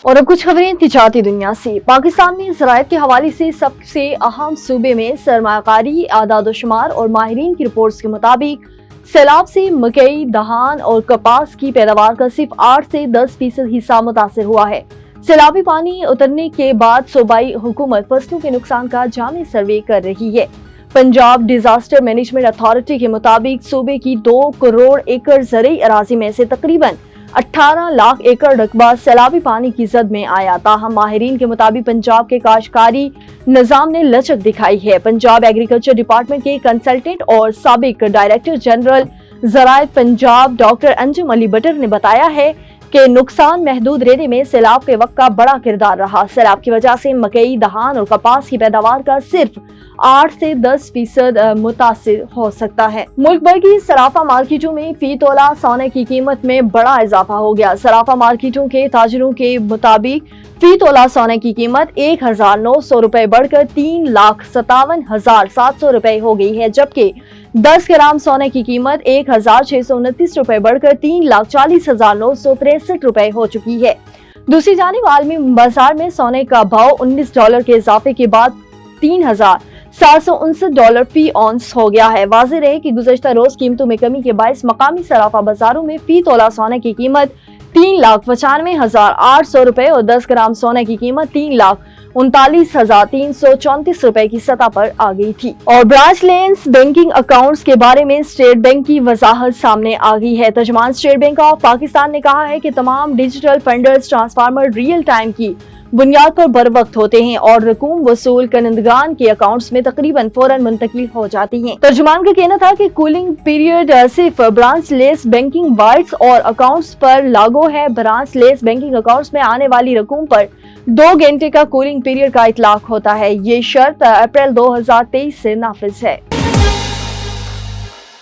اور اب کچھ خبریں تجارتی دنیا سے۔ پاکستان میں زراعت کے حوالے سے سب سے اہم صوبے میں سرمایہ کاری، اعداد و شمار اور ماہرین کی رپورٹس کے مطابق سیلاب سے مکئی، دھان اور کپاس کی پیداوار کا صرف 8 سے 10% حصہ متاثر ہوا ہے۔ سیلابی پانی اترنے کے بعد صوبائی حکومت فصلوں کے نقصان کا جامع سروے کر رہی ہے۔ پنجاب ڈیزاسٹر مینجمنٹ اتھارٹی کے مطابق صوبے کی 2 کروڑ ایکڑ زرعی اراضی میں سے تقریباً 18 لاکھ ایکڑ رقبہ سیلابی پانی کی زد میں آیا۔ تاہم ماہرین کے مطابق پنجاب کے کاشتکاری نظام نے لچک دکھائی ہے۔ پنجاب ایگریکلچر ڈپارٹمنٹ کے کنسلٹنٹ اور سابق ڈائریکٹر جنرل زراعت پنجاب ڈاکٹر انجم علی بٹر نے بتایا ہے کہ نقصان محدود رہنے میں سیلاب کے وقت کا بڑا کردار رہا۔ سیلاب کی وجہ سے مکئی، دھان اور کپاس کی پیداوار کا صرف 8 سے 10% متاثر ہو سکتا ہے۔ ملک بھر کی صرافہ مارکیٹوں میں فی تولہ سونے کی قیمت میں بڑا اضافہ ہو گیا۔ صرافہ مارکیٹوں کے تاجروں کے مطابق فی تولہ سونے کی قیمت 1900 روپے بڑھ کر 3,57,700 روپے ہو گئی ہے، جبکہ 10 گرام سونے کی قیمت 1,629 روپے بڑھ کر 3,40,963 روپے ہو چکی ہے۔ دوسری جانب عالمی بازار میں سونے کا بھاؤ $19 کے اضافے کے بعد $3,759 فی اونس ہو گیا ہے۔ واضح رہے کہ گزشتہ روز قیمتوں میں کمی کے باعث مقامی صرافہ بازاروں میں فی تولہ سونے کی قیمت 3,95,800 روپے اور 10 گرام سونے کی قیمت 3,39,334 روپے کی سطح پر آ گئی تھی۔ اور برانچ لیس بینکنگ اکاؤنٹس کے بارے میں اسٹیٹ بینک کی وضاحت سامنے آ گئی ہے۔ ترجمان اسٹیٹ بینک آف پاکستان نے کہا ہے کہ تمام digital funds transformer real time کی بنیاد پر بروقت ہوتے ہیں اور رقوم وصول کنندگان کے اکاؤنٹس میں تقریباً فوراً منتقل ہو جاتی ہیں۔ ترجمان کا کہنا تھا کہ کولنگ پیریڈ صرف برانچ لیس بینکنگ وائٹس اور اکاؤنٹس پر لاگو ہے۔ برانچ لیس بینکنگ اکاؤنٹس میں آنے والی رقوم پر 2 گھنٹے کا کولنگ پیریڈ کا اطلاق ہوتا ہے۔ یہ شرط اپریل 2023 سے نافذ ہے۔